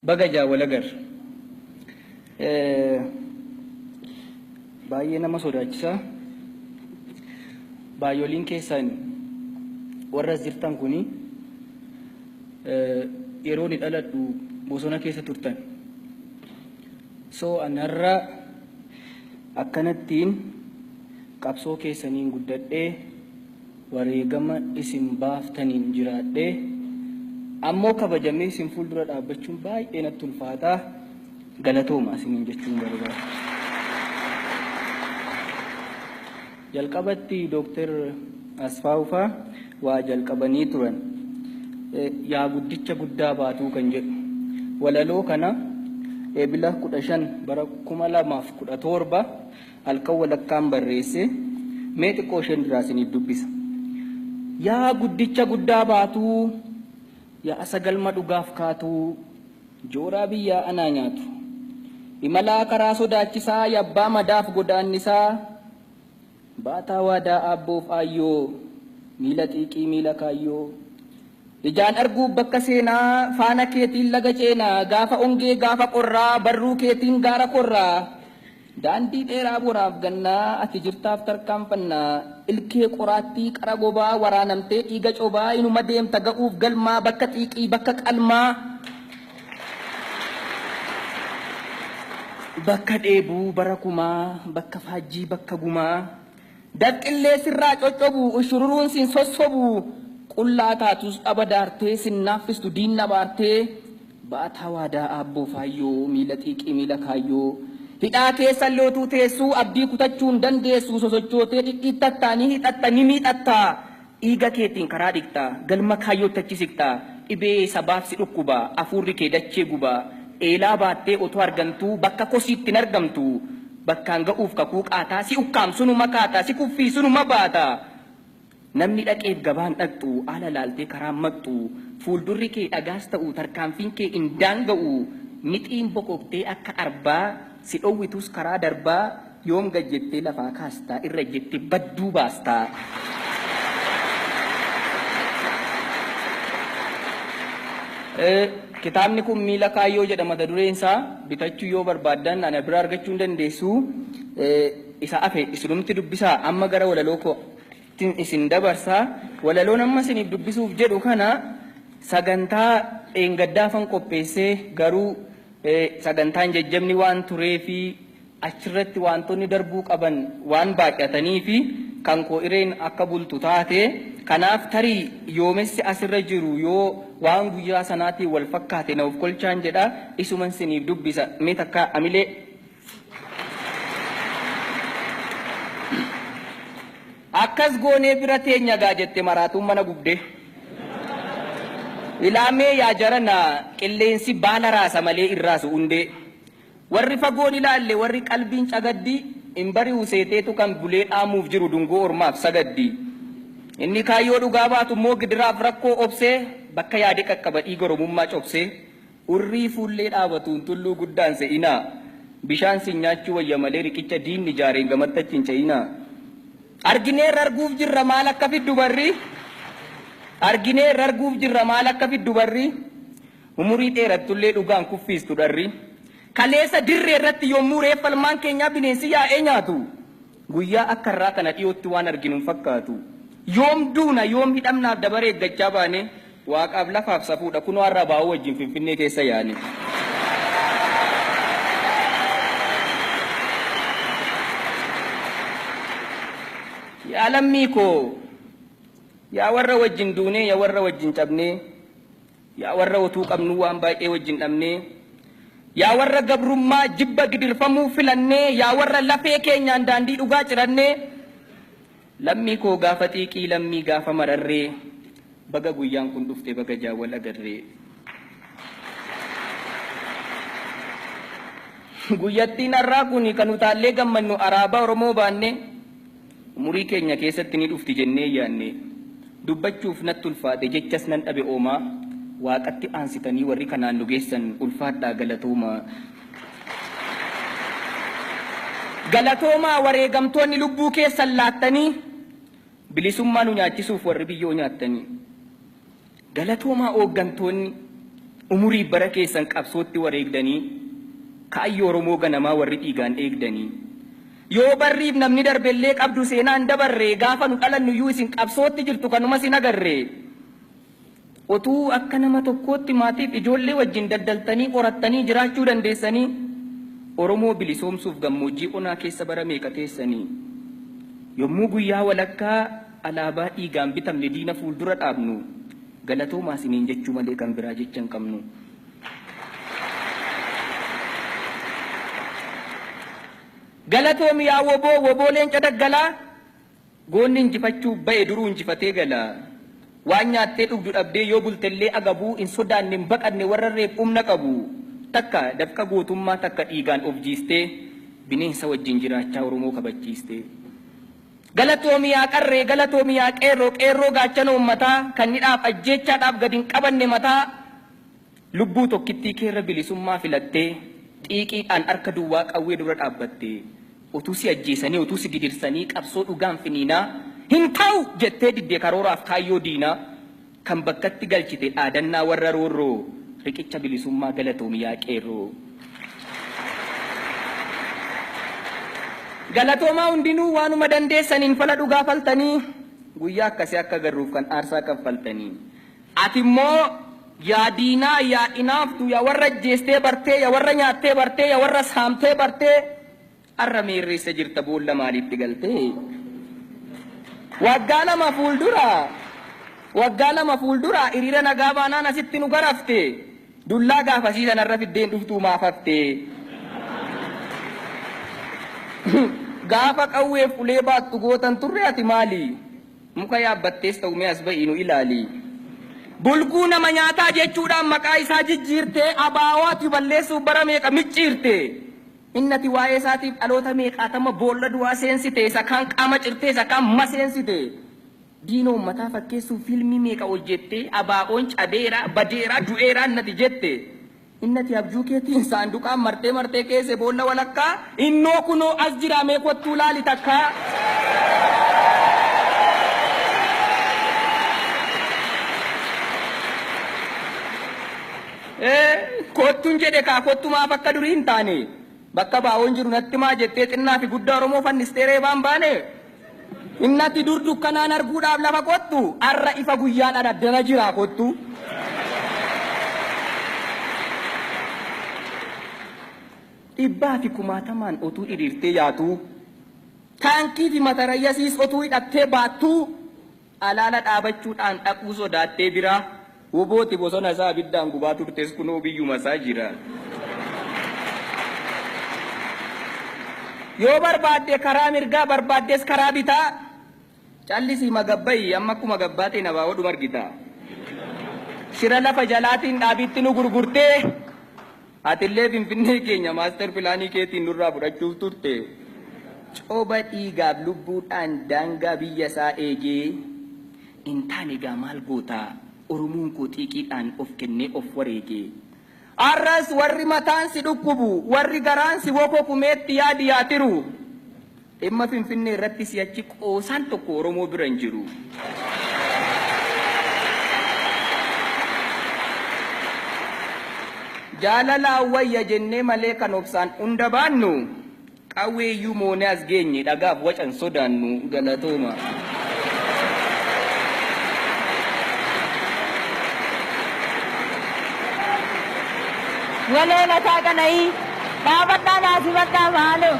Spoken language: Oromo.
bagaja walagar baay'ee nama sodaachisa baay'ooliin keessan warra jirtan kuni yeroo ni dhaladhu bosona keessa turtan so anarra akkanattiin qabsoo keessaniin guddadhee wareegama isin baaftaniin jiraadhee ammoo kabajamee isin fuuldura dhaabbachuun baay'ee natti ulfaata galatooma isiniin jechuun barbaada. Jalqabatti Dr. Asfaawufaa waa jalqabanii turan yaa guddicha guddaa baatuu kan jedhu walaloo kana eebila 15 bara 2017 halkan walakkaan barreesse mee xiqqoo isheen duraa isiniif dubbisa. Yaa guddicha guddaa baatuu yaa sagalma dhugaaf kaatuu jooraa biyyaa anaa nyaatu imalaa karaa sodaachisaa yabbaa madaaf godaannisaa baataa waadaa aabboof aayyoo miila xiiqii miila kaayyoo ijaan arguuf bakka seenaa faana keetiin laga ceenaa gaafa ongee gaafa qorraa barruu keetiin gaara qorraa daandii dheeraa boraaf gannaa ati jirtaaf tarkaanfannaa ilkee qoraattii qara gobaa waraanamtee dhiiga cobaa inuma deemta ga'uuf galmaa bakka xiiqii bakka qalmaa bakka dheebuu bara kumaa bakka faajjii bakka gumaa daqqillee sirraa coccobuu ushururuun sin sossobuu qullaa taatus dhaba daartee sin naaffistu diinna baartee baataa waadaa aabboof aayyoo miila xiiqii miila kaayyoo hidhaa keessa lootuu teessuu abdii kutachuun dandeessu sosochootee dhidhiittatta ni hidhatta ni miidhatta dhiiga keetiin karaa dhiqxa galma kaayyootti achi siqxa dhibee sabaaf si dhukkuba afuurri kee dachee guba eelaa baattee otoo argamtuu bakka kosiitti hin argamtu bakkaan ga'uuf kakuu qaataa si ukkaamsunuma kaataa si kuffii sunuma baata namni dhaqeef gabaan dhaqxu ala laaltee karaan maqxu fuuldurri kee dhagaas ta'u tarkaanfiin kee hin daanga'u mixiin boqoqtee akka arbaa si dhowwitus karaa darbaa yoom gajjettee lafaa kaastaa irra jettee badduu baastaa. Kitaabni kun miila kaayyoo jedhama mata dureen isaa bitachuu yoo barbaaddan ana bira argachuu hin dandeessu isa afe isinumti dubbisaa amma gara walaloo koo isin dabarsaa walaloon amma isiniif dubbisuuf jedhu kana sagantaa dheengaddaafan qopheessee garuu sagantaan jajjabni waan turee fi achirratti wantoonni darbuu qaban waan baay'atanii fi kan koo ireen akka bultu taate kanaaf tarii yoomessi asirra jiru yoo waan guyyaa sanaatiin wal fakkaate na of kolchaan jedha isuman isiniif dubbisa mee takka amilee akkas goonee bira teenya gaa jette maraatuun mana gubdee ilaamee yaa jarana qilleensi baala raasa malee irraasu hundee warri fagoon ilaalle warri qalbiin cagaddi hin bari'u seeteetu kan bulee dhaamuuf jiru dungoo ormaaf sagaddi inni kaayyoo dhugaa baatu immoo gidiraaf rakkoo obsee bakka yaade qaqqaba dhiiga oromummaa cobsee urrii fuullee dhaabatuun tulluu guddaan se'inaa bishaan sin nyaachuu wayya malee riqicha diinni jaareen gamattachi hin ce'inaa arginee rarguuf jirra maal akka fiddu barri arginee rarguuf jirra maal akka fiddu barri umurii dheerattullee dhugaan kuffiistu dharri kaleessa dirree irratti yommuu reeffalmaan keenyaa bineensi yaa'ee nyaatu guyyaa akka irraa kana dhiyootti waan arginu fakkaatu yoom duuna yoom hidhamnaaf dabaree eeggachaa baane waaqaaf lafaaf safuudha kunoo har'a baa'uu wajjin finfinnee keessa yaane. Yaa lammii koo yaa warra wajjin duunee yaa warra wajjin cabnee yaa warra otuu qabnuu waan baay'ee wajjin dhabnee yaa warra gabrummaa jibba gidirfamuu filannee yaa warra lafee keenyaan daandii dhugaa cirannee lammii koo gaafa xiiqii lammii gaafa mararree baga guyyaan kun dhufte baga jaawwal agarree guyyattiin har'aa kun kan utaallee gammannu araabaa Oromoo baanne umurii keenya keessatti ni dhufti jennee yaanne dubbachuuf natti ulfaate jechas nan dhabe oomaa waaqatti aansitanii warri kanaan nu geessan ulfaadhaa galatoomaa. Galatoomaa wareegamtoonni lubbuu keessan laattanii bilisummaa nu nyaachisuuf warri biyyoo nyaattanii. Galatoomaa hooggantoonni umurii bara keessan qabsootti wareegdanii kaayyoo Oromoo ganamaa warri dhiigaan eegdanii yoo barriif namni darbellee qabdu seenaan dabarree gaafa nu dhalannu iyyuu isin qabsootti jirtu kanuma sin agarree otuu akka nama tokkootti maatiif ijoollee wajjin daldaltanii qorattanii jiraachuu dandeessanii Oromoo bilisoomsuuf gammoojjii onaa keessa bara meeqa teessanii yommuu guyyaa walakkaa alaabaa dhiigaan bitamne diina fuuldura dhaabnu galatoomaa isiniin jechuu malee kan biraa jecha hin qabnu. Galatoomi yaa woboo leenca daggalaa goonni injifachuu ba'e duruu injifatee gala waan nyaattee dhugdu dhabdee yoo bultellee agabuu hin sodaanne hin baqanne warra reef humna qabu takka dafqa gootummaa takka dhiigaan of jiistee bineensa wajjin jiraachaa Oromoo kabachiistee. Galatoomi yaa qarree galatoomi yaa qeerroo gaachana uummataa kan hidhaaf ajjeechaadhaaf gadi hin qabanne mataa lubbuu tokkittii keerra bilisummaa filattee xiiqiidhaan harka duwwaa qawwee dura dhaabbattee utuu si ajjeesanii utuu si didirsanii qabsoo dhugaan finiinaa hin ta'u jettee diddee karooraaf kaayyoo diinaa kan bakkatti galchite dhaadannaa warra roorroo riqicha bilisummaa galatoomi yaa qeerroo. Galatoomaa hundinuu waanuma dandeessaniin fala dhugaa faltanii guyyaa akkasii akka garruuf kan aarsaa kaffaltanii ati immoo yaa diinaa yaa inaaftu yaa warra ajjeestee bartee yaa warra nyaattee bartee yaa warra saamtee bartee arra meerreessa jirta boolla maaliitti galtee waggaa lama fuuldura hiriira nagaa baanaan asitti nu garafte dullaa gaafasiisan arra fiddeen dhuftuu maafaftee gaafa qawweef ulee baattu gootan turre ati maali muka yaabbattees ta'u mee as ba'ii nu ilaali bulguu nama nyaataa jechuudhaan maqaa isaa jijjiirtee abaawaati balleessuuf bara meeqa micciirte innati waa'ee isaatiif dhaloota meeqaatama boolla du'aa seensite isa kaan qaama cirtee isa kaan maseensite diina uummataa fakkeessuuf fiilmii meeqa hojjette abaa'oon cabeera badeera du'eera innati jette innati abjuu keetiin saanduqaan martee keesse boolla walakkaa innoo kunoo as jira mee kottuu laali takkaa. Kottuun jedhe kaa kottu maaf akka durii hin taane bakka baa'oon jiru natti maa jettee xinnaa fi guddaa Oromoo fannistee reebaan baane innati dur dukkanaan arguudhaaf lafa kottu arra ifa guyyaadhaan addana jira kottu. Dhibbaa fi kumaatamaan otuu hiriirtee yaatu taankii fi matarayyasiis otuu hidhattee baattu alaala dhaabachuudhaan dhaquu sodaattee bira wobooti bosona isaa abiddaan gubaa turtes kunoo biyyuma isaa jira. Yoo barbaadde karaa mirgaa barbaaddes karaa bitaa callisii magabbayi amma akkuma gabbaatiin abaa'oodhuma argita. Shira lafa jalaatiin dhaabitti nu gurgurtee atillee finfinnee keenya maaster pilaanii keetiin nurraa fudhachuuf turte cooba dhiigaaf lubbuudhaan daangaa biyya isaa eegee in taane gaa maal gootaa Oromoon koo xiiqiidhaan of kennee of wareegee arras warri mataan si dhukkubu warri garaan si wokokumeetti yaadi yaatiru dhimma finfinnee irratti si'achi qoosaan tokko Oromoo bira hin jiru. Jaalala wayya jennee malee kan obsaan hunda baannu qawweeyyuu moonee as geenye dhagaaf wacan sodaannu galatooma. Walee lataa kanayii dhaabadhaa naasifadhaa maaloo.